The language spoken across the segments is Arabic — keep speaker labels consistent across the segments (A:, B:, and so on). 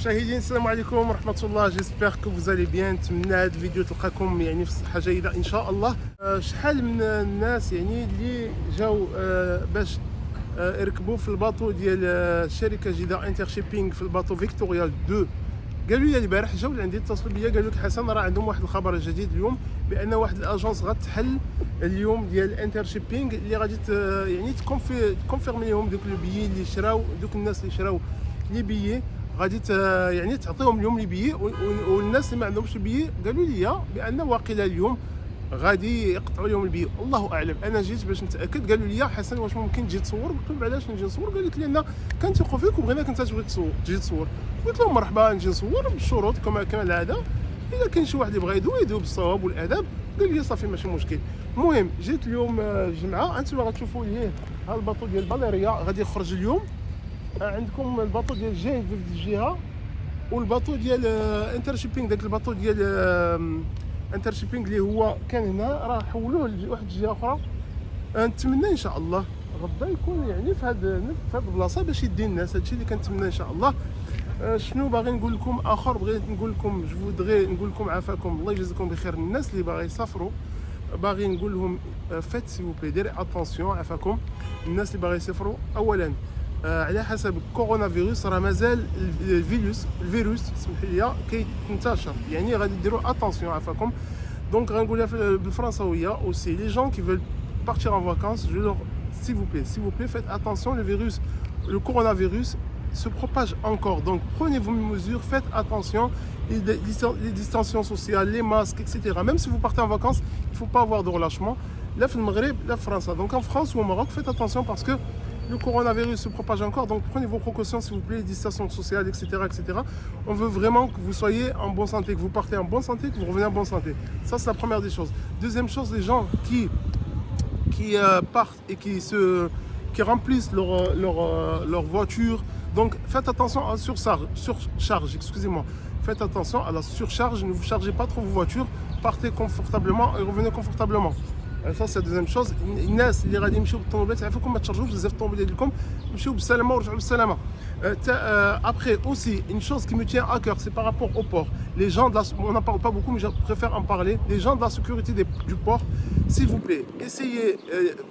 A: مشاهدين السلام عليكم ورحمه الله. جيسبر كو فوزالي بيان. نتمنى هذا الفيديو تلقاكم يعني في صحه جيده ان شاء الله. شحال من الناس يعني اللي جاو باش يركبوا في الباطو ديال الشركه جيده انترشيبينغ في الباطو فيكتوريا 2. قالوا لي البارح جاو عندي اتصلوا بيا قالوا لك حسن راه عندهم واحد الخبر جديد اليوم بان واحد الاجونس غتحل اليوم ديال الانترشيبينغ اللي غادي يعني تكونفيرمي لهم دوك لو بيي اللي شراو، دوك الناس اللي شراو لي بيي غادي يعني تعطيهم اليوم لي بيي، والناس اللي ما عندهمش بيي قالوا لي بان واقيلا اليوم غادي يقطعوا لهم البيي. الله اعلم، انا جيت باش نتاكد. قالوا لي حسن واش ممكن تجي تصور؟ قلت لهم علاش نجي نصور؟ قال لك لان كنثقوا فيك وبغيناك انت تجي تصور. قلت لهم مرحبا نجي نصور بالشروط كما العاده، الا كاين شي واحد يبغى يدوي بالصواب والاداب قال لي صافي ماشي مشكل. المهم جيت اليوم الجمعه، انتم غتشوفوا ليه ها الباطو ديال باليريا غادي يخرج اليوم. عندكم الباطو ديال جي في الجهه والباطو ديال انترشيبينغ. داك الباطو ديال انترشيبينغ اللي هو كان هنا راه حولوه لواحد الجهه اخرى. نتمنى ان شاء الله غدا يكون يعني في هاد البلاصه باش يدي الناس. هادشي اللي كنتمنى ان شاء الله. شنو باغي نقول لكم اخر؟ بغيت نقول لكم جو فودغي نقول لكم عافاكم الله يجزيكم بخير. الناس اللي باغي يسافروا باغي نقول لهم فات سي بلي دير اتونسيون عافاكم. الناس اللي باغي يسافروا اولا على حسب كورونا فيروس راه مازال الفيروس سمح لي كينتشر، يعني غادي ديروا اتونسيون عافاكم. دونك غنقولها بالفرنساويه اوسي لي جون كي فيل partir en vacances, je leur s'il vous plaît faites attention, le coronavirus se propage encore, donc prenez vos mesures, faites attention, les distanciations sociales, les masques, etc. Même si vous partez en vacances, il ne faut pas avoir de relâchement. Là, في المغرب, la France. Donc en France ou au Maroc, faites attention parce que le coronavirus se propage encore, donc prenez vos précautions s'il vous plaît, les distanciations sociales, etc., etc. On veut vraiment que vous soyez en bonne santé, que vous partez en bonne santé, que vous revenez en bonne santé. Ça, c'est la première des choses. Deuxième chose, les gens qui partent et qui remplissent leur voiture. Donc faites attention à la surcharge, excusez-moi. Faites attention à la surcharge, ne vous chargez pas trop vos voitures, partez confortablement et revenez confortablement. Ça c'est la deuxième chose. الناس اللي غادي يمشيو بالطوموبيلات عافاكم ما تشارجوش بزاف الطوموبيلات ديالكم، مشيو بالسلامه ورجعوا بالسلامه. Après aussi une chose qui me tient à cœur, c'est par rapport au port. Les gens on n'en parle pas beaucoup mais je préfère en parler. Les gens de la sécurité du port, s'il vous plaît, essayez,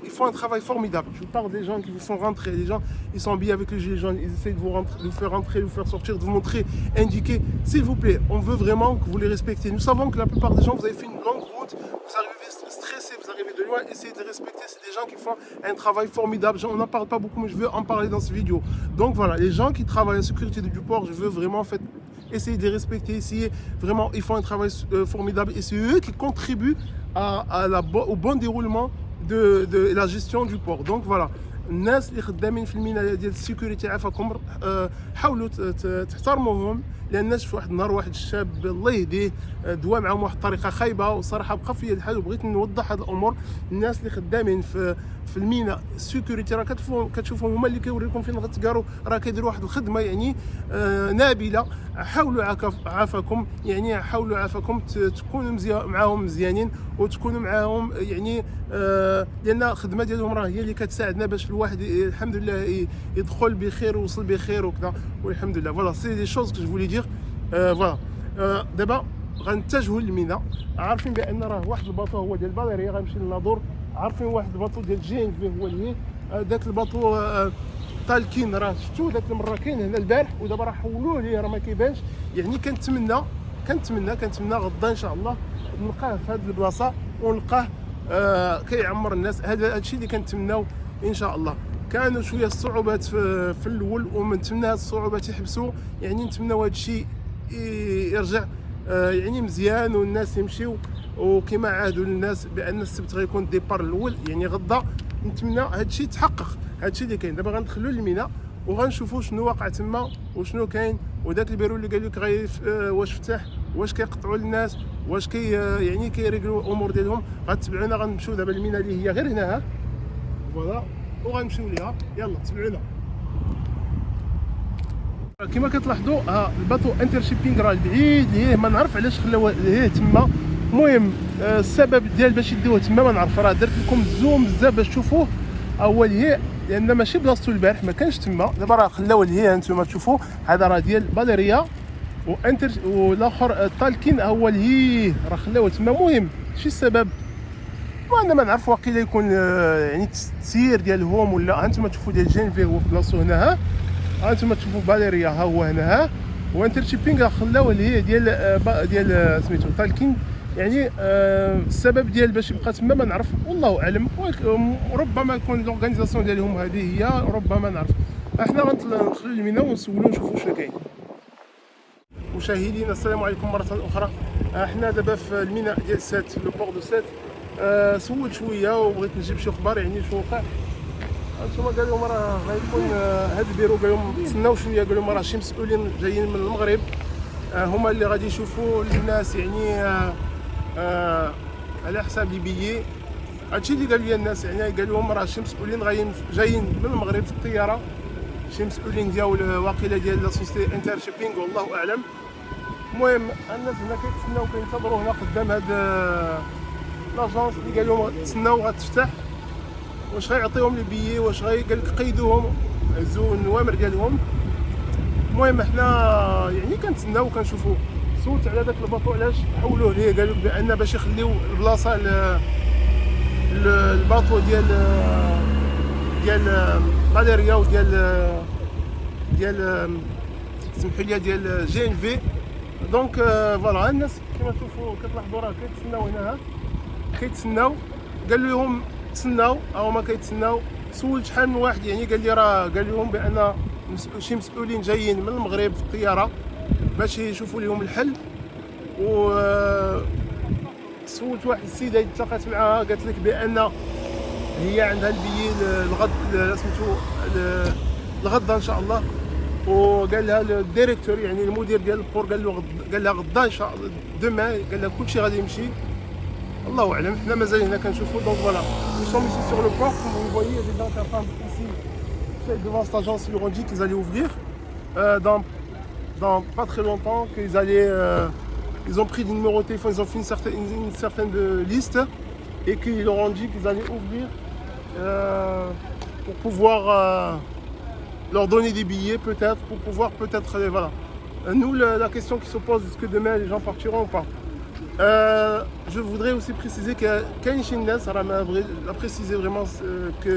A: ils font un travail formidable. Je vous parle des gens qui vous font rentrer, les gens ils sont habillés avec les gilets jaunes, ils essayent de vous faire rentrer, de vous faire sortir, de vous montrer, indiquer. S'il vous plaît, on veut vraiment que vous les respectez. Nous savons que la plupart des gens, vous avez fait une longue route, vous arrivez stressés, vous arrivez de loin, essayez de les respecter. C'est des gens qui font un travail formidable. On n'en parle pas beaucoup mais je veux en parler dans cette vidéo. Donc voilà, les gens qui travaillent à la sécurité du port, je veux vraiment essayer de les respecter, essayer vraiment, ils font un travail formidable et c'est eux qui contribuent au bon déroulement de la gestion du port. Donc voilà, الناس اللي خدامين في المينا ديال السيكوريتي عافاكم حاولوا تحترموهم، لان شفت واحد النهار واحد الشاب الله يهديه دوا معهم واحد الطريقه خايبه وصراحه بقى فيا الحال وبغيت نوضح هذه الامور. الناس اللي خدامين في المينا السيكوريتي راه كتشوفوهم هما اللي كيوريكم فين غتقاروا، راه كيديروا واحد الخدمه يعني نابله. حاولوا عافاكم، يعني حاولوا عافاكم تكونوا معاهم مزيانين وتكونوا معاهم يعني لان الخدمه ديالهم راه هي اللي كتساعدنا باش الواحد الحمد لله يدخل بخير ويوصل بخير وكذا والحمد لله. فوالا سي دي شوز كو جو فولي دير. فوالا دابا غنتجهوا للمينا. عارفين بان راه واحد الباطو هو ديال باليريا غنمشي للناظور، عارفين واحد الباطو ديال جين في هو اللي داك الباطو طالكين راه شفتو داك المره كاين هنا البارح ودابا راه حولوه ليه راه ما كيبانش. يعني كنتمنى غدا ان شاء الله نلقاه في هذه البلاصه ونلقاه كيعمر الناس. هذا الشيء اللي كنتمناو ان شاء الله. كانوا شويه الصعوبات في الاول ونتمنى هاد الصعوبات يحبسوا، يعني نتمناو هذا الشيء يرجع يعني مزيان والناس يمشيو وكما عادوا الناس بان السبت غيكون الديبار الاول. يعني غدا نتمنى هذا الشيء يتحقق. هذا الشيء اللي كاين دابا غندخلوا للمينا وغنشوفوا شنو واقع تما وشنو كاين، وداك البيرو اللي قال لك واش فتح، واش كيقطعوا للناس، واش يعني كيريقلوا الامور ديالهم. غتبعونا غنمشيو دابا للمينا اللي هي غير هنا فوالا وغنمشيو ليها. يلا تبعونا. كما كتلاحظوا الباطو انترشيبينغ راه بعيد ليه، ما نعرف علاش خلاوه ليه تما. المهم السبب ديال باش يديوه تما ما نعرف، راه درت لكم زوم بزاف باش تشوفوه هو ليه، لان ماشي بلاصتو البارح ما كانش تما. دابا راه خلاوه ليه انتما تشوفوا. هذا راه ديال باليريا والاخر الطالكين هو اللي راه خلاوه تما. المهم شي السبب وانا ما نعرف، واقيلا يكون يعني التسيير ديالهم ولا. انتم تشوفوا ديال جينفي هو في بلاصتو هنا، ها انتم تشوفوا باليريا ها هو هنا، ها وانتر شيبينغ خلاوه اللي هي ديال سميتو طالكين. يعني السبب ديال باش يبقى تما ما نعرف، والله اعلم. ربما يكون لورغانيزاسيون ديالهم هذه هي، ربما نعرف. احنا غندخلوا للمينا ونسولوا نشوفوا شنو كاين. مشاهدينا السلام عليكم مره اخرى. احنا دابا في الميناء ديال سات، لو بور دو سات. سولت شويه وبغيت نجيب شي اخبار يعني شنو وقع. انتما قال لهم راه غيكون هاد البيرو، قال لهم تسناو شويه، قال لهم راه شي مسؤولين جايين من المغرب هما اللي غادي يشوفوا الناس يعني على حساب البيي. هادشي اللي قالوا لي الناس، يعني قال لهم راه شي مسؤولين جايين من المغرب في الطياره، شي مسؤولين ديال واقيلا ديال لا سوسيتي انتر شيبينغ والله اعلم. المهم الناس هنا كيتسناو كينتظروا هنا قدام هاد لاجونس اللي قال لهم تسناو غتفتح. واش غيعطيهم لي بيي، واش قال لك قيدوهم هزوا النوامر ديالهم. المهم حنا يعني كنتسناو وكنشوفوا. سولت على داك الباطو علاش حولوه ليه، قالوا بان باش يخليو البلاصه الباطو ديال فاليريا وديال سمحوا لي ديال جي ان في. دونك فوالا الناس كما تشوفوا كتلاحظوا راه كيتسناو هنا، كيتسناو. قال لهم تسناو او ما كيتسناو. سولت شحال من واحد يعني قال لي راه قال لهم بان شي مسؤولين جايين من المغرب في الطياره باش يشوفوا لهم الحل. و سولت واحد السيده اللي تلاقات معاها قالت لك بان هي عندها البيي الغد سميتو الغدا ان شاء الله. وقال لها الديريكتور يعني المدير ديال البور قال لها غدا ان شاء الله دوما، قال لها كلشي غادي يمشي الله اعلم. حنا مازال هنا كنشوفوا. دونك فوالا nous sommes ici sur le port, comme vous voyez les gens qui attendent ici devant cette agence. Ils leur ont dit qu'ils allaient ouvrir dans pas très longtemps, qu'ils allaient ils ont pris des numéros de téléphone, ils ont fait une certaine liste et qu'ils leur ont dit qu'ils allaient ouvrir pour pouvoir leur donner des billets peut-être, pour pouvoir peut-être voilà. Nous la question qui se pose, est-ce que demain les gens partiront ou pas. Je voudrais aussi préciser que كاين شي ناس راه ما بغيت préciser vraiment que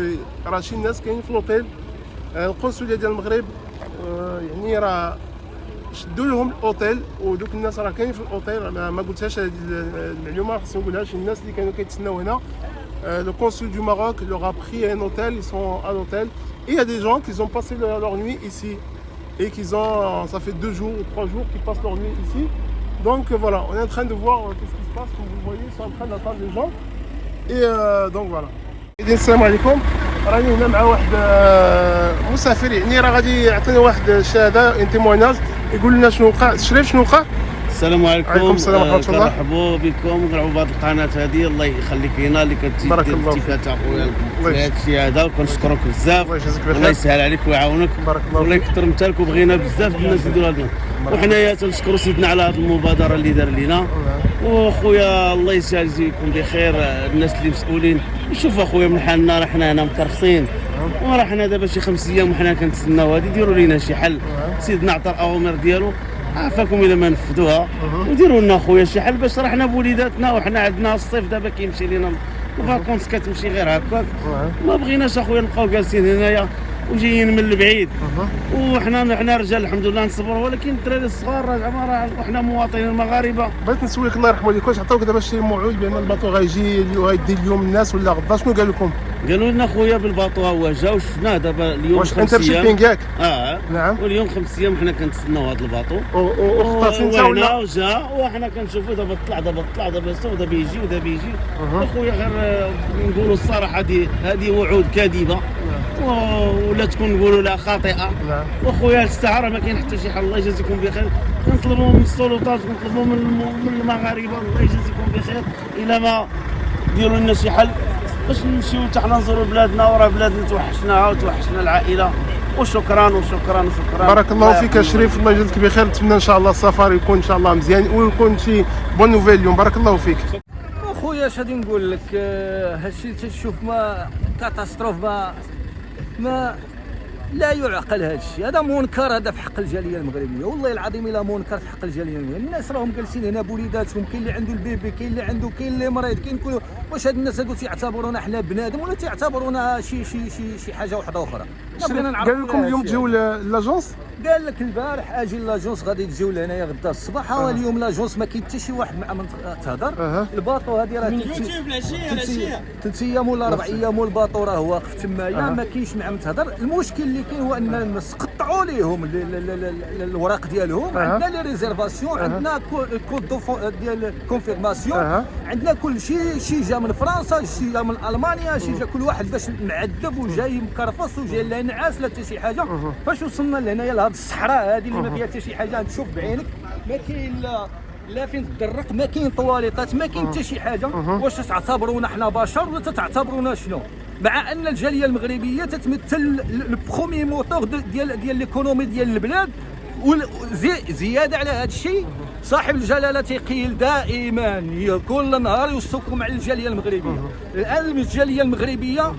A: راه شي ناس كاين في لوطيل القنصليه ديال المغرب يعني راه شدوا لهم الاوتيل، ودوك الناس راه كاينين في الاوتيل. ما قلتهاش هذه المعلومه، خصني نقولها. شي الناس اللي كانوا كيتسناو هنا le consul du Maroc leur a pris un hôtel, ils sont à l'hôtel. Et il y a des gens qui ont passé leur nuit ici et ça fait 2 jours ou 3 jours qu'ils passent leur nuit ici. Donc voilà, on est en train de voir qu'est-ce qui se passe. Comme vous voyez, ils sont en train d'attendre les gens. Et donc voilà. السلام عليكم. راني هنا مع واحد مسافر يعني راه غادي يعطينا واحد الشهاده ان تيمواناج، يقول لنا شنو وقع. شريف شنو وقع؟
B: السلام عليكم.
A: وعليكم السلام ورحمه الله.
B: مرحبا بكم. نلعبوا بهذه القناه هذه، الله يخليك لينا اللي كتدير التفات اخويا لهذا الشيء هذا، وكنشكرك بزاف. الله يسهل عليك ويعاونك. والله يكثر من تالك، وبغينا بزاف الناس يديروا هذا. وحنايا تنشكروا سيدنا على هذه المبادره اللي دار لينا. وخويا الله يسهل يجزيكم بخير الناس اللي مسؤولين. شوف اخويا من حالنا، راه حنا هنا مكرفصين، وراه حنا دابا شي 5 ايام وحنا كنتسناو هذه. ديروا لينا شي حل، سيدنا عطى الاوامر ديالو، عافاكم الا ما نفذوها. وديروا لنا خويا شي حل، باش راه حنا بوليداتنا وحنا عندنا الصيف دابا كيمشي لينا الفاكونس كتمشي غير هكاك. ما بغيناش اخويا نبقاو جالسين هنايا وجايين من البعيد. وحنا رجال الحمد لله نصبروا، ولكن الدراري الصغار راه حنا مواطنين مغاربه.
A: بغيت نسولك الله يرحم والديك، واش عطاوك دابا شي موعود بان الباطو غيجي وغيدي اليوم الناس ولا غدا؟ شنو قال لكم؟
B: قالوا لنا خويا بالباطو هو جا وشفناه دابا اليوم.
A: واش انتر شيبينغ ياك؟
B: نعم. واليوم 5 ايام حنا كنتسناو هذا الباطو.
A: واختارتي انت ولا؟
B: جا وحنا كنشوفوا دابا طلع دابا يسوق ودابا يجي. اخويا غير نقولوا الصراحه هذه وعود كاذبه ولا تكون نقولوا لها خاطئه. واخويا الساعه ما كاين حتى شي حل. الله يجازيكم بخير. كنطلبوا من السلطات، كنطلبوا من المغاربه الله يجازيكم بخير الى ما ديروا لنا شي حل باش نمشيو حتى حنا نزوروا بلادنا، وراه بلادنا توحشناها وتوحشنا العائله. وشكرا.
A: بارك الله فيك يا شريف، الله يجازيك بخير. نتمنى ان شاء الله السفر يكون ان شاء الله مزيان ويكون شي بون نوفيل اليوم. بارك الله فيك.
C: اخويا اش غادي نقول لك، هادشي تشوف ما كاتاستروف ما لا يعقل هذا الشيء، هذا منكر، هذا في حق الجاليه المغربيه، والله العظيم الا منكر في حق الجاليه المغربيه. الناس راهم جالسين هنا بوليداتهم، كاين اللي عنده البيبي، كاين اللي عنده، كاين اللي مريض، كاين كل. واش هاد الناس هادو تيعتبرونا حنا بنادم ولا تيعتبرونا شي حاجه واحده اخرى؟ بغينا نعرفوا.
A: قال لكم اليوم تجيو لاجونس؟
C: قال لك البارح اجي لاجونس غادي تجيو لهنايا غدا الصباح. اليوم لاجونس ما كاين حتى شي واحد مع من تهضر. الباطو هذه راه 3 ايام ولا 4 ايام والباطو راه واقف تمايا، ما كاينش مع من تهضر. المشكل اللي كاين هو ان الناس قطعوا ليهم الوراق ديالهم. عندنا لي ريزيرفاسيون، عندنا كود ديال كونفيرماسيون، عندنا كل شي جا من فرنسا، شي جا من المانيا، شي جا كل واحد باش معذب وجاي مكرفص وجاي لا نعاس لا حتى شي حاجه. فاش وصلنا لهنايا لهاد الصحراء هذه اللي ما فيها حتى شي حاجه، تشوف بعينك ما كاين لا فين تدرق، ما كاين طواليطات، ما كاين حتى شي حاجه. واش تعتبرونا حنا بشر ولا تعتبرونا شنو؟ مع ان الجاليه المغربيه تتمثل البرومي موتور ديال ليكونومي ديال البلاد. وزياده على هذا الشيء صاحب الجلاله تيقيل دائما كل نهار يوصفكم على الجاليه المغربيه. الان الجاليه المغربيه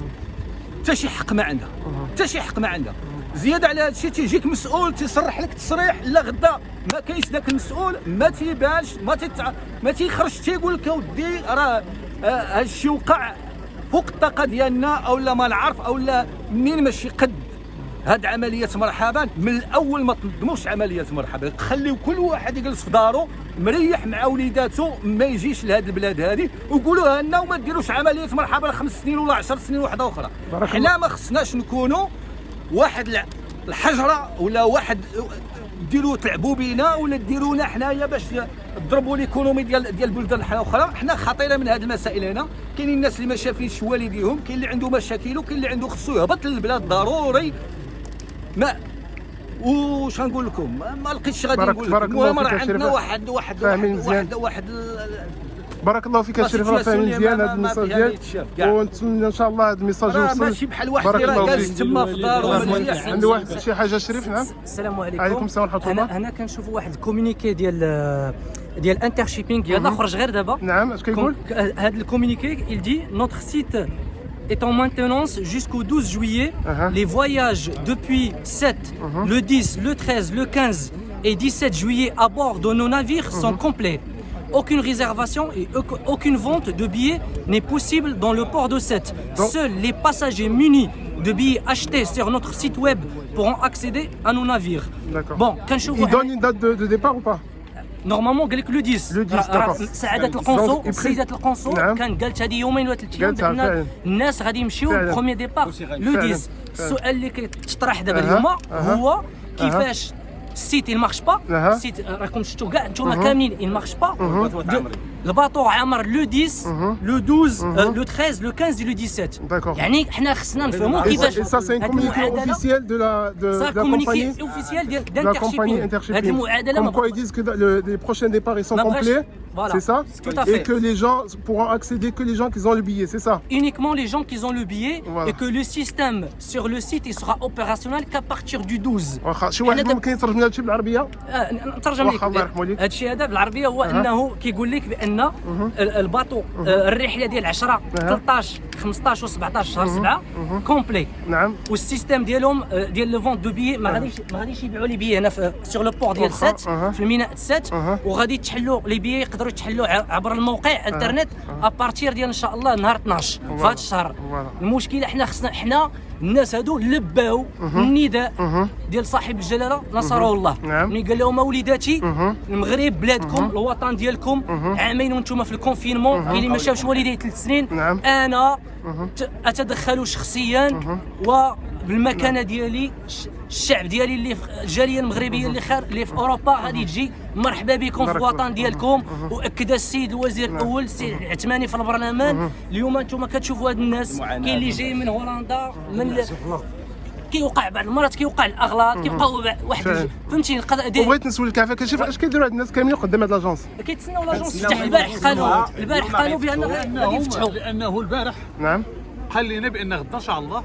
C: حتى شي حق ما عندها، حتى شي حق ما عندها. زياده على هذا الشيء تيجيك مسؤول تيصرح لك تصريح لا غدا ما كاينش ذاك المسؤول، ما تيبانش، ما تيخرج تيقول لك اودي راه هذا الشيء وقع فوق الطاقه ديالنا او لا ما نعرف او لا منين ماشي قد. هاد عمليه مرحبا من الاول ما تنظموش عمليه مرحبا، خليو كل واحد يجلس في دارو مريح مع وليداته، ما يجيش لهاد البلاد هذه وقولوها لنا وما ديروش عمليه مرحبا 5 سنين ولا 10 سنين واحده اخرى. حنا ما خصناش نكونوا واحد الحجره ولا واحد ديروا تلعبوا بينا ولا ديرونا حنايا باش تضربوا ليكونومي ديال البلدان الاخرى. حنا خطيره من هذه المسائل هنا. كاينين الناس اللي ما شافينش والديهم، كاين اللي عنده مشاكل وكاين اللي عنده خصو يهبط للبلاد ضروري. ما واش غنقول لكم، ما لقيتش غادي نقول لكم. المهم راه عندنا واحد
A: بارك الله فيك الشريف، راه فاهمين مزيان هذا الميساج ديالك، ونتمنى ان شاء الله هذا الميساج يوصل.
C: ماشي بحال واحد اللي راه جالس تما في الدار
A: عنده واحد شي حاجه. شريف نعم.
D: السلام عليكم.
A: وعليكم السلام ورحمه الله.
D: انا كنشوف واحد الكومونيكي ديال انتر شيبينغ ديالنا خرج غير دابا.
A: نعم اش كيقول؟
D: هذا الكومونيكي il dit notre site est en maintenance jusqu'au 12 juillet. Les voyages depuis 7, le 10, le 13, le 15 et 17 juillet à bord de nos navires sont complets. Aucune réservation et aucune vente de billets n'est possible dans le port de Sète. Seuls les passagers munis de billets achetés sur notre site web pourront accéder à nos navires.
A: D'accord.
D: Bon,
A: il donne une date de départ ou pas?
D: نورمالمون قال لك لو 10.
A: لو 10 داكور.
D: سعادة القنصل السيدة القنصل كان قالت هذه يومين ولا 3 ايام بان الناس غادي يمشيو بروميي ديبار لو 10. السؤال اللي كيتطرح دابا اليوم هو كيفاش السيت il marche pas. السيت راكم شفتوا كاع نتوما كاملين il marche pas. الباطو عامر لو 10 لو 12 لو 13 لو 15 لو 17. يعني حنا خصنا نفهموا كيفاش.
A: ça c'est un communiqué officiel de la compagnie.
D: officiel d'Intershipping. هذه المعادله
A: comme quoi ils disent que les prochains départs ils sont complets.
D: Voilà.
A: C'est ça.
D: Tout à fait.
A: Et que les gens pourront accéder que les gens qui ont le billet, c'est ça.
D: Uniquement les gens qui ont le billet. Voilà. Et que le système sur le site il sera opérationnel qu'à partir du 12.
A: شي واحد ممكن يترجم لنا هادشي بالعربيه؟
D: نترجم لك. هذا الشيء هذا بالعربيه هو انه كيقول لك بان الباطو الرحله ديال 10 13 15 و17 شهر 7 كومبلي.
A: نعم.
D: والسيستم ديالهم ديال لو فونت دو بيي ما غاديش يبيعوا لي بيي هنا سور لو بور ديال سات في الميناء سات. وغادي تحلوا لي بيي يقدروا يتحلوا عبر الموقع انترنت ابارتير ديال ان شاء الله نهار 12 في هذا الشهر. المشكله حنا خصنا حنا الناس هادو لباو النداء ديال صاحب الجلاله نصره الله. ملي قال لهم وليداتي المغرب بلادكم الوطن ديالكم، عامين وانتم في الكونفينمون، كاين اللي ما شافش والديه 3 سنين. انا اتدخل شخصيا وبالمكانه ديالي الشعب ديالي اللي في الجاليه المغربيه اللي في اوروبا غادي تجي مرحبا بكم في الوطن ديالكم. واكد السيد الوزير الاول السيد العثماني في البرلمان. اليوم انتم كتشوفوا هاد الناس كاين اللي جاي من هولندا من كيوقع بعض المرات كيوقع الاغلاط كيبقاو واحد فهمتي.
A: بغيت نسولك عافاك كيفاش اش كيديروا هاد الناس كاملين قدام هاد لاجونس؟
D: كيتسناو لاجونس تفتح. البارح قالوا بان غادي يفتحوا.
E: لانه البارح
A: نعم
E: قال لنا بان غدا ان شاء الله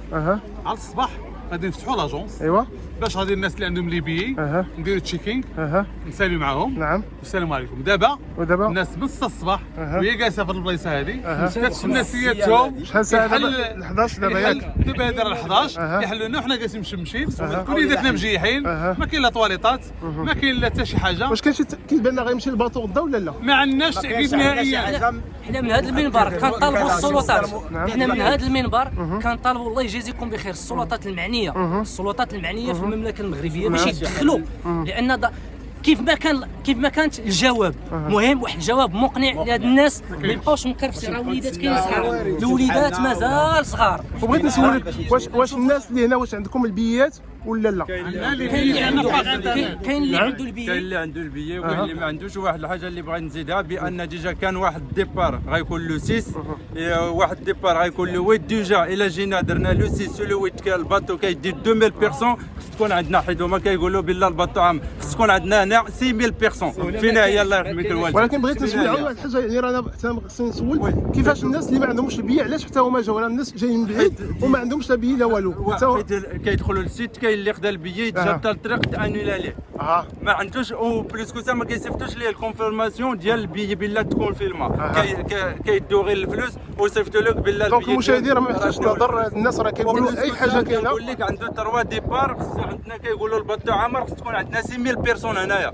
E: على الصباح غادي نفتحوا لاجونس
A: ايوا
E: باش غادي الناس اللي عندهم لي بيي نديروا تشيكينغ نساليو معاهم.
A: نعم.
E: والسلام عليكم. دابا الناس من 6 الصباح وهي جالسه في البلايصه هذه كتسنى سيادتهم.
A: شحال ساعه دابا؟ 11 دابا ياك؟
E: دابا داير 11 يحلوا لنا وحنا جالسين مشمشين وليداتنا مجيحين، ما كاين لا طواليطات ما كاين لا حتى شي حاجه.
A: واش كيبان لنا غيمشي الباطو غدا ولا لا؟
E: ما عندناش تاكيد نهائيا.
D: حنا من هذا المنبر كنطالبوا السلطات، حنا من هذا المنبر كنطالبوا الله يجازيكم بخير السلطات المعنيه، السلطات المعنيه في المملكه المغربيه باش يتدخلوا، لان كيف ما كانت الجواب مهم، واحد الجواب مقنع لهاد الناس ما يبقاوش مكرفسين. راه وليدات كاين صغار، الوليدات مازال صغار.
A: وبغيت نسولك واش الناس اللي هنا واش عندكم البيات ولا لا؟
D: كاين اللي عنده البيي،
F: كاين اللي عنده البيي وكاين اللي ما عندوش. واحد الحاجه اللي بغيت نزيدها بان ديجا كان واحد الديبار غيكون لو 6 واحد الديبار غيكون لو 8 ديجا. الا جينا درنا لو 6 لو 8 كان الباطو كيدير 2000 بيرسون، خص تكون عندنا حيت هما كيقولوا بالله الباطو عام خص تكون عندنا هنا 6000 بيرسون. فينا هي الله يرحمك الوالد.
A: ولكن بغيت نسول على واحد الحاجه، يعني رانا حتى خصني نسول كيفاش الناس اللي ما عندهمش البيع علاش حتى هما جاو؟ راه الناس جايين من بعيد وما عندهمش لا بيي لا والو.
F: كيدخلوا للسيت كاين اللي خدا البيي جا حتى الطريق تانولا ليه ما عندوش او بليس كو سا ما كيصيفطوش ليه الكونفيرماسيون ديال البيي بالله تكون فيلما كيدو غير الفلوس ويصيفطوا لك بالله البيي.
A: دونك المشاهدين راه ما محتاجش نهضر، الناس راه كيقولوا اي حاجه كاينه.
F: نقول لك عنده 3 ديبار عندنا كيقولوا الباطو عامر خص تكون عندنا 6000 بيرسون هنايا.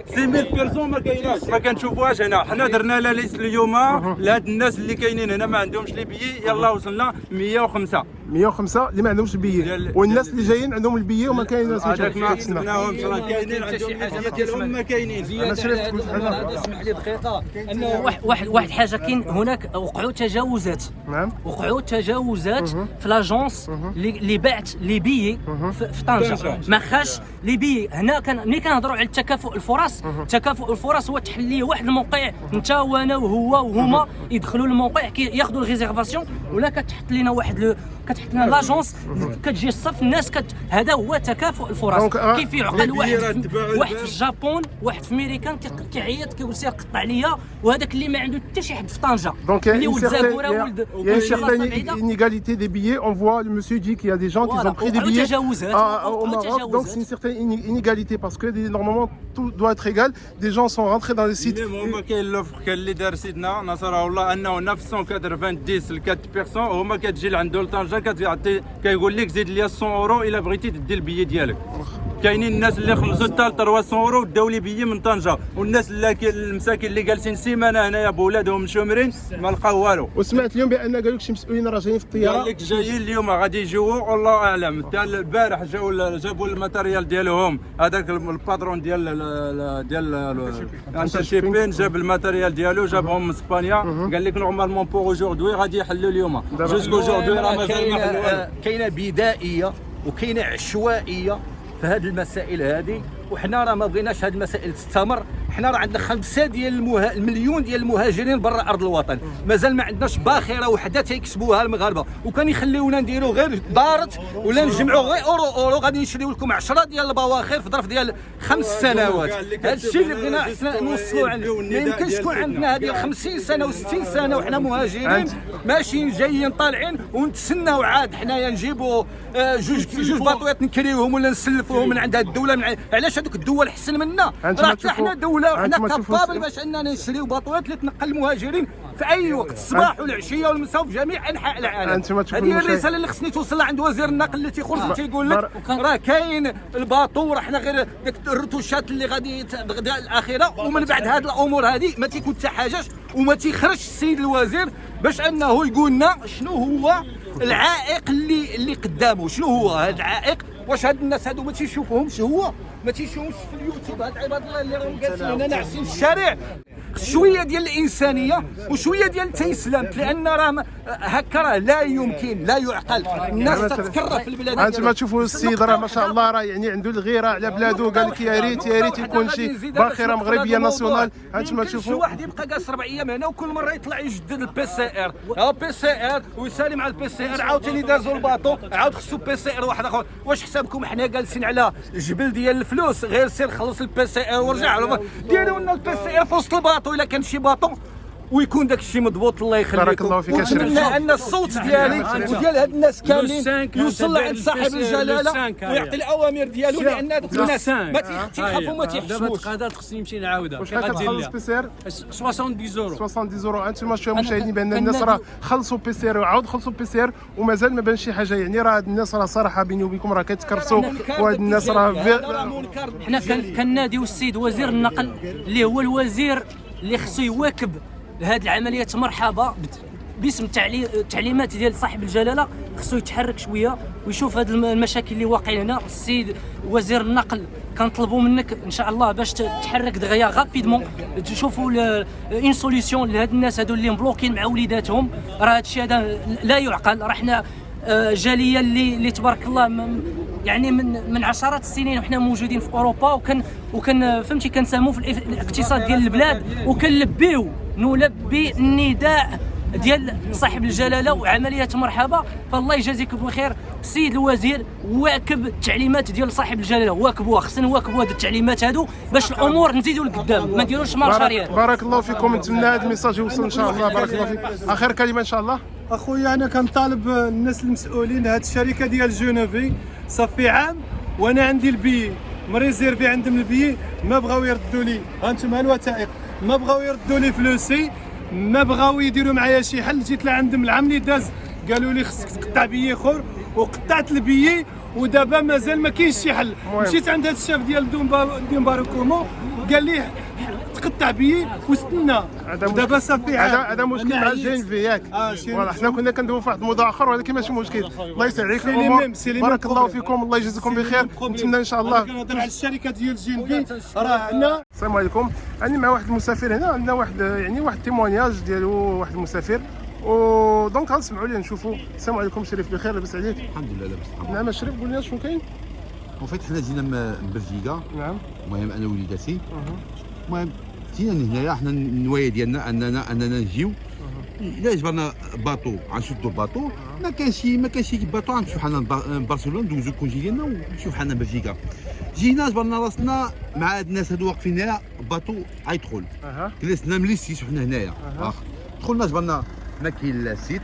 F: 6000 بيرسون ما كايناش ما كنشوفوهاش هنا. حنا درنا لا ليست اليوم لهاد الناس اللي كاينين هنا ما عندهمش لي بيي، يلاه وصلنا 105 اللي ما عندهمش البيي، والناس اللي جايين عندهم البيي وما كاين ناس هذاك ما حسبناهمش راه كاينين عندهم البيي ديالهم ما كاينين.
C: انا اسمح لي دقيقه انه
D: واحد حاجه كاين هناك وقعوا تجاوزات.
A: نعم.
D: وقعوا تجاوزات في لاجونس اللي باعت لي بيي في طنجه، ما خاش لي بيي هنا. ملي كنهضروا على تكافؤ الفرص، تكافؤ الفرص هو تحليه واحد الموقع انت وانا وهو وهما يدخلوا للموقع ياخذوا الريزيرفاسيون، ولا كتحط لنا كتحط لنا لاجونس كتجي الصف الناس هذا هو تكافؤ الفرص. كيف يعقل واحد في الجابون واحد في امريكان كيعيط كيقول سير قطع ليا، وهذاك اللي ما عنده حتى شي حد في طنجه اللي ولد زاكوره ولد
A: une égalité des billets. On voit le monsieur dit qu'il y a des gens qui ont pris des billets au Maroc, donc c'est une certaine inégalité parce que normalement tout doit être égal. Des gens sont rentrés dans les sites.
F: هما كاين لوفر كاين اللي دار سيدنا نصره الله انه نفسهم كتر 20 ل 4 بيرسون هما كتجي لعنده لطنجه كتعطي كيقول لك زيد لي 100 اورو الا بغيتي تدي البيي ديالك. كاينين الناس اللي خلصوا حتى 300 اورو داو لي بيي من طنجه، والناس اللي المساكين اللي جالسين سيمانه هنايا بولادهم مشومرين ما لقاو والو.
A: وسمعت اليوم بان قالوا لك شي مسؤولين راه جايين في الطياره،
F: قال لك جايين اليوم غادي يجيو والله اعلم. حتى البارح جابوا الماتيريال ديالهم، هذاك الباترون ديال انترشيبين جاب الماتيريال ديالو جابهم من اسبانيا. قال لك نورمالمون بور اوجوردي غادي يحلوا اليوم. جوسكو اوجوردي راه مازال ما حلوا.
C: كاينه بدائيه وكاينه عشوائيه في هذه المسائل هذه، وحنا راه ما بغيناش هذه المسائل تستمر. حنا راه عندنا 5 المليون ديال المهاجرين برا ارض الوطن، مازال ما عندناش باخره وحده تيكسبوها المغاربه، وكان يخليونا نديروا غير دارت ولا نجمعوا غير اورو غادي نشريو لكم 10 ديال البواخر في ظرف ديال 5 سنوات. هذا الشيء اللي بغينا حنا نوصلوا عنه. ما يمكنش تكون عندنا هذه 50 سنه و60 سنه وحنا مهاجرين ماشيين جايين طالعين ونتسناو عاد حنايا نجيبوا جوج باطويات نكريوهم ولا نسلفوهم من عند هذه الدوله. علاش هذوك الدول احسن منا؟ راه حتى حنا دوله وحنا كابابل باش اننا نشريو باطوات اللي تنقل المهاجرين في اي وقت، الصباح والعشيه والمساء في جميع انحاء العالم. هذه الرساله اللي خصني توصل عند وزير النقل اللي تيخرج تيقول لك راه كاين الباطو، راه حنا غير ديك الرتوشات اللي غادي الاخيره، ومن بعد هذه الامور هذه ما تيكون حتى حاجه وما تيخرجش السيد الوزير باش انه يقول لنا شنو هو العائق اللي قدامه. شنو هو هذا العائق؟ واش هاد الناس هادو ما تيشوفوهمش؟ هو ما تيشوفوش في اليوتيوب هاد عباد الله اللي راهم جالسين هنا ناعسين في الشارع؟ شويه ديال الانسانيه وشويه ديال التيسلام، لان راه هكا راه لا يمكن لا يعقل. الناس تتكره في البلاد.
A: انتم تشوفوا السيد راه ما شاء الله راه يعني عنده الغيره على بلاده، قال لك يا ريت يكون شي باخره مغربيه ناسيونال. انتم تشوفوا
C: شي واحد يبقى جالس 4 ايام هنا وكل مره يطلع يجدد البي سي ار بي سي ار ويسالم على البي سي ار، عاوتاني دازوا الباطو عاود خصو بي سي ار واحد اخر. واش حسابكم حنا جالسين على جبل ديال الفلوس؟ غير سير خلص البي سي ار ورجع. ديروا لنا البي سي ار في وسط الباطو الا كان شي باطو ويكون داك الشيء مضبوط. الله يخليكم.
A: بارك الله فيك.
C: ونتمنى ان الصوت ديالي وديال هاد الناس كاملين يوصل لعند صاحب الجلاله ويعطي الاوامر ديالو، لان هذوك الناس ما تيخافوا ما تيحشموش.
G: دابا تقادات خصني نمشي نعاودها.
A: واش كتخلص بي سي ار
G: 70 يورو.
A: 70 يورو. انتم شويه مشاهدين بان الناس راه خلصوا بي سي ار وعاود خلصوا بي سي ار ومازال ما بانش شي حاجه. يعني راه هاد الناس راه صراحه بيني وبينكم راه كيتكرسوا، وهاد الناس راه
D: حنا كناديو السيد وزير النقل اللي هو الوزير اللي خصو يواكب هذه العمليه مرحبا باسم التعليمات ديال صاحب الجلاله. خصو يتحرك شويه ويشوف هذه المشاكل اللي واقعين هنا. السيد وزير النقل كنطلبوا منك ان شاء الله باش تحرك دغيا غابيدمون تشوفوا اون سوليسيون لهاد الناس هادو اللي مبلوكين مع وليداتهم. راه هذا الشيء هذا لا يعقل. راه حنا جاليه اللي تبارك الله يعني من عشرات السنين وحنا موجودين في اوروبا وكان فهمتي كنساهموا في الاقتصاد ديال البلاد نلبي النداء ديال صاحب الجلاله وعمليه مرحبا. فالله يجازيكم بخير السيد الوزير، واكب التعليمات ديال صاحب الجلاله، واكبوها. خصنا نواكبوا هذه التعليمات هادو باش الامور نزيدوا لقدام، ما نديروش مارشاريات.
A: بارك الله فيكم. نتمنى هذا الميساج يوصل ان شاء الله. بارك الله فيك. اخر كلمه ان شاء الله.
H: اخويا انا كنطالب الناس المسؤولين هذه الشركه ديال جونوفي صافي عام وانا عندي البي مريزيرفي عندهم البي ما بغاو يردوا لي. هانتم الوثائق ما بغاو يردوا لي فلوسي، ما بغاو يديروا معايا شي حل. جيت لعندهم العام اللي داز قالوا لي خصك تقطع بيي اخر وقطعت البيي ودابا مازال ما كاينش شي حل. مشيت عند هذا الشاف ديال دومباروكومو قال لي تقطع بيي واستنى. دابا صافي
A: هذا مشكل مع الجين في ياك. فوالا حنا كنا كندويو في واحد الموضوع اخر ولكن ماشي مشكل. الله يسهل عليك الامور. بارك الله فيكم. الله يجزيكم بخير. نتمنى ان شاء الله.
H: كنهضر على الشركه ديال جين في راه عندنا.
A: السلام عليكم. عندي مع واحد المسافر هنا، عندنا واحد يعني واحد تيمونياج ديالو واحد المسافر دونك غنسمعوا ليه نشوفوا. السلام عليكم شريف، بخير لاباس عليك؟
I: الحمد لله لاباس.
A: نعم شريف قول لنا شنو كاين.
I: وفيت حنا جينا من بلجيكا.
A: نعم.
I: المهم انا وليداتي. المهم جينا هنايا حنا النوايا ديالنا اننا نجيو. الا جبرنا باطو غنشدوا باطو، ما كانش باطو غنمشيو حنا لبرشلونه ندوزو الكونجي ديالنا ونمشيو حنا بلجيكا. جينا جبرنا راسنا مع هاد الناس هادو واقفين هنا باطو غيدخل. جلسنا ملي سيتو حنا هنايا. دخلنا جبرنا ما كاين لا سيت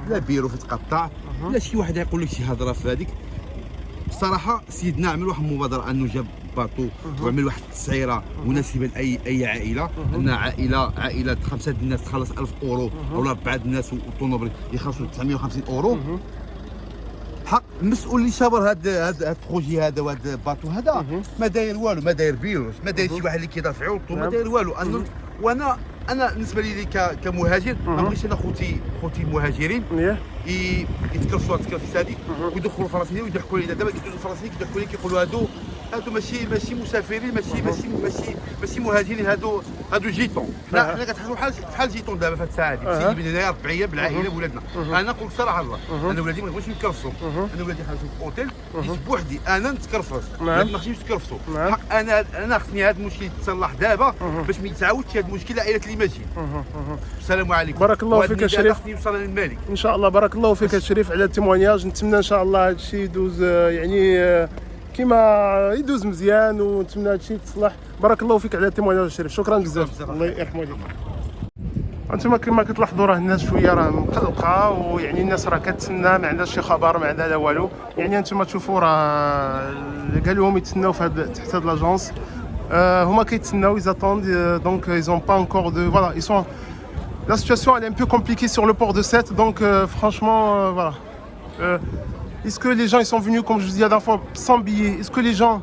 I: لا بيرو في تقطع لا شي واحد يقول لك شي هضره في هذيك. بصراحه سيدنا عمل واحد المبادره انه جاب باطو وعمل واحد التسعيره مناسبه لاي عائله. ان عائله 5 الناس تخلص 1000 اورو او 4 الناس والطونوبل يخلصوا 950 اورو. حق المسؤول اللي شابر هاد البروجي هذا وهاد الباطو هذا ما داير والو، ما داير بيروس، ما داير شي واحد اللي كيدافع عوضته، ما داير والو. وانا بالنسبه لي كمهاجر ما بغيتش انا خوتي المهاجرين يتكرفوا التكرفس هذيك ويدخلوا فرنسيين ويضحكوا علينا. دابا كيدوزوا الفرنسيين كيضحكوا علينا كيقولوا هادو ماشي مسافرين، ماشي مهاجرين، هادو جيتون. حنا كنتحسبوا بحال جيتون دابا في هاد الساعه هذه. تيجي من هنايا 4 ايام بالعائله بولادنا. انا نقول صراحه الله انا ولادي ما نبغيش نكرفسوا. انا ولادي خرجوا في اوتيل جيت بوحدي انا نتكرفس، ما خصنيش نتكرفسوا. حق انا خصني هذا المشكل يتصلح دابا باش ما يتعاودش هذا المشكل لعائلات اللي ماشي. السلام عليكم.
A: بارك الله فيك يا شريف.
I: يوصل للمالك
A: ان شاء الله. بارك الله فيك يا شريف على التيمونياج. نتمنى ان شاء الله هذا الشيء يدوز يعني كيما يدوز مزيان ونتمنى هذا الشيء يتصلح. بارك الله فيك على التيمونياج يا شريف. شكرا بزاف. الله يرحمه عليك. انتم كما كتلاحظوا راه الناس شويه راه مقلقه ويعني الناس راه كتسنى، ما عندهاش شي خبر، ما عندها لا والو. يعني انتم تشوفوا راه قال لهم يتسناو في تحت هاد لاجونس. هما كيتسناو ils donc ils ont pas encore de voilà, ils sont la situation elle est un peu compliquée sur le port de Sète donc franchement voilà. Est-ce que les gens ils sont venus comme je vous disais la dernière fois sans billets? Est-ce que les gens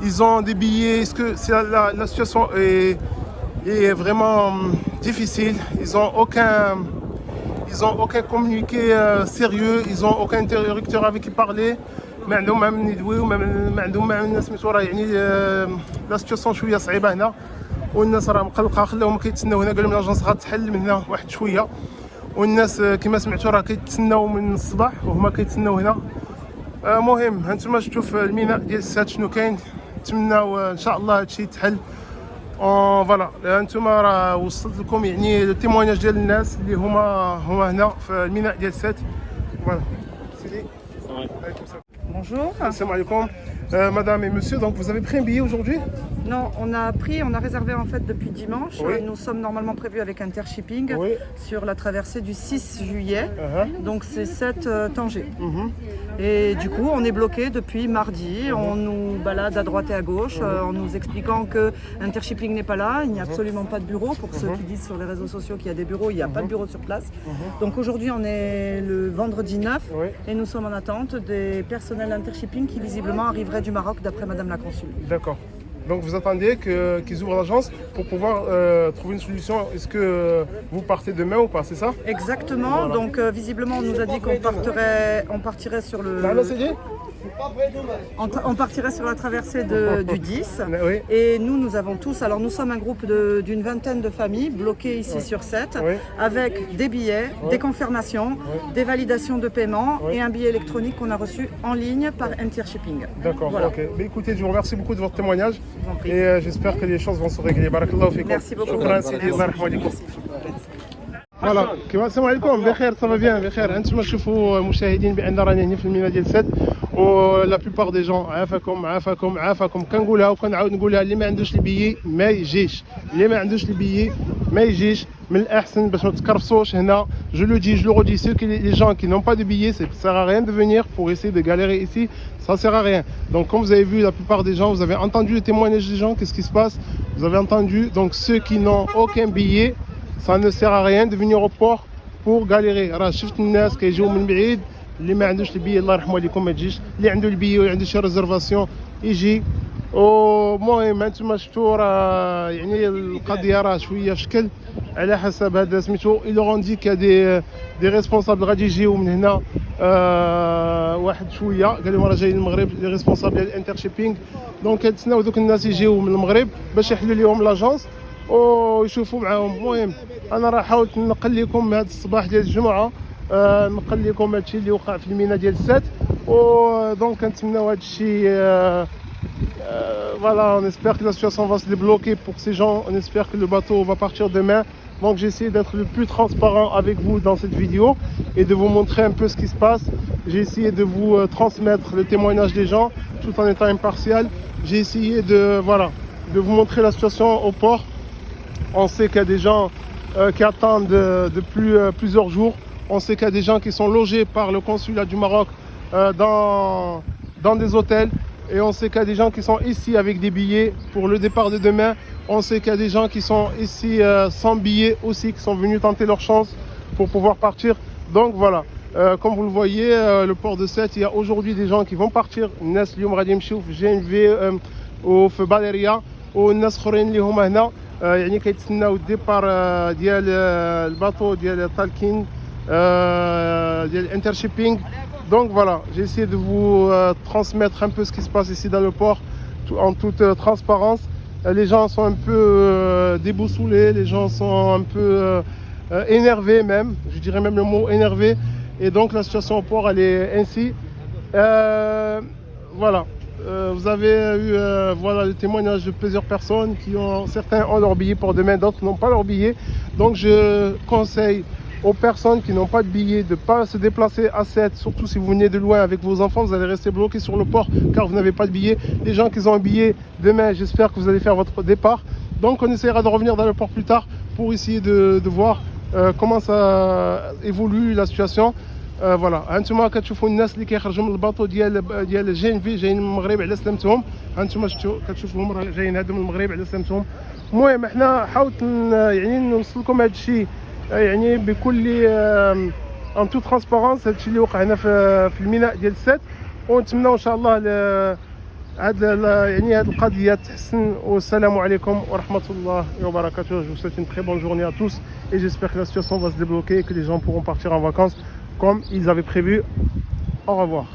A: ils ont des billets? Est-ce que c'est la situation est vraiment difficile? Ils ont aucun communiqué sérieux, ils ont aucun interlocuteur avec qui parler. ما عندهم ما من يدويو ما عندهم ما الناس سميتو راه يعني لا سيتياسيون شويه صعيبه هنا والناس راه مقلقه. خلاهم كيتسناو هنا، قال لهم لاجونس غتحل من هنا واحد شويه والناس كما سمعتوا راه كيتسناو من الصباح وهما كيتسناو هنا. مهم هانتوما شفتوا في الميناء ديال السات شنو كاين. نتمناو ان شاء الله هادشي يتحل. فوالا هانتوما راه وصلت لكم يعني التيمونياج ديال الناس اللي هما هنا في الميناء ديال السات. فوالا سيدي.
J: Bonjour.
A: Salam alaikum. Madame et monsieur, donc vous avez pris un billet aujourd'hui?
J: Non, on a réservé en fait depuis dimanche.
A: Oui.
J: Nous sommes normalement prévus avec Intershipping
A: Oui.
J: sur la traversée du 6 juillet. Donc c'est 7 Tanger. Et du coup, on est bloqué depuis mardi. On nous balade à droite et à gauche en nous expliquant que Intershipping n'est pas là. Il n'y a absolument pas de bureau. Pour ceux qui disent sur les réseaux sociaux qu'il y a des bureaux, il n'y a pas de bureau sur place. Donc aujourd'hui, on est le vendredi 9 et nous sommes en attente des personnels Intershipping qui visiblement arriveraient du Maroc d'après Madame la Consul.
A: D'accord. Donc vous attendez qu'ils ouvrent l'agence pour pouvoir trouver une solution. Est-ce que vous partez demain ou pas, c'est ça?
J: Exactement. Voilà. Donc visiblement on nous a dit qu'on partirait sur le... On partirait sur la traversée du 10.
A: Oui.
J: Et nous avons tous, alors nous sommes un groupe d'une vingtaine de familles bloquées ici sur 7, avec des billets, des confirmations, des validations de paiement et un billet électronique qu'on a reçu en ligne par Intershipping.
A: D'accord,
J: voilà.
A: Ok. Mais écoutez, je vous remercie beaucoup de votre témoignage et j'espère que les choses vont se régler. Barakallahu fikum.
J: Merci beaucoup.
A: فوالا كيما السلام عليكم بخير صافا بيان بخير. انتم تشوفوا مشاهدين بان راني هنا في المينا ديال سد ولا بلوبار دي جون عافاكم كنقولها وكنعاود نقولها اللي ما عندوش البيي ما يجيش اللي ما عندوش البيي ما يجيش من الاحسن باش ما تكرفصوش هنا je le redis ceux qui les gens qui n'ont pas de billets ça sert à rien de venir pour essayer de galérer ici ça sert à rien. Donc comme vous avez vu la plupart des gens vous avez entendu les témoignages des gens qu'est-ce qui se passe vous avez entendu donc ceux qui n'ont aucun billet ça ne sert à rien de venir au port pour galérer. راه شفت الناس كيجيو من بعيد اللي ما عندوش البي الله يرحمه عليكم ما تجيش اللي عنده البي وعنده شي ريزرفاسيون يجي. المهم انتم شفتوا راه يعني القضيه راه شويه في شكل على حسب هذا سميتو ils auront dit qu'il y a des responsables غادي يجيو من هنا واحد شويه قال لهم راه جايين المغرب لي ريسبونسابل ديال الانترشيبينغ دونك كنتسناو دوك الناس يجيو من المغرب باش يحلوا لهم لاجونس ويشوفوا معاهم. المهم انا راه حاولت نقل لكم هذا الصباح ديال الجمعه نقل لكم هادشي اللي وقع في المينا ديال السات دونك كنتمناو هذا الشيء voilà on espère que la situation va se débloquer pour ces gens on espère que le bateau va partir demain. Donc j'ai essayé d'être le plus transparent avec vous dans cette vidéo et de vous montrer un peu ce qui se passe. J'ai essayé de vous transmettre le témoignage des gens tout en étant impartial. J'ai essayé de vous montrer la situation au port. On sait qu'il y a des gens qui attendent depuis plusieurs jours. On sait qu'il y a des gens qui sont logés par le consulat du Maroc dans des hôtels. Et on sait qu'il y a des gens qui sont ici avec des billets pour le départ de demain. On sait qu'il y a des gens qui sont ici sans billets aussi, qui sont venus tenter leur chance pour pouvoir partir. Donc voilà, comme vous le voyez, le port de Sète, il y a aujourd'hui des gens qui vont partir. الناس اليوم غادي يمشيو في GNV وفي باليريا والناس اخرين اللي هما هنا يعني كيتسناو الديبار ديال الباطو ديال تالكين ديال الانترشيبينغ. Donc voilà, j'ai essayé de vous transmettre un peu ce qui se passe ici dans le port en toute transparence. Les gens sont un peu déboussolés, les gens sont un peu énervés même, je dirais même le mot énervé. Et donc la situation au port elle est ainsi. Voilà. Vous avez eu le témoignage de plusieurs personnes certains ont leur billet pour demain, d'autres n'ont pas leur billet. Donc je conseille aux personnes qui n'ont pas de billet de ne pas se déplacer à 7, surtout si vous venez de loin avec vos enfants, vous allez rester bloqués sur le port car vous n'avez pas de billet. Les gens qui ont un billet demain, j'espère que vous allez faire votre départ. Donc on essaiera de revenir dans le port plus tard pour essayer de voir comment ça évolue la situation. فوالا هانتوما كتشوفوا الناس اللي كيخرجوا من الباطو ديال جي في جايين من المغرب على سلامتهم. هانتوما كتشوفوهم راه جايين هادو من المغرب على سلامتهم. المهم حنا حاولت يعني نوصل لكم هذا الشيء يعني بكل ان تو ترانسبارونس هذا الشيء اللي وقع هنا في الميناء ديال السات ونتمنوا ان شاء الله هاد القضيه تحسن. والسلام عليكم ورحمه الله وبركاته. Je vous souhaite une très bonne journée à tous et j'espère que la situation va se débloquer et que les gens pourront partir en vacances comme ils avaient prévu. Au revoir.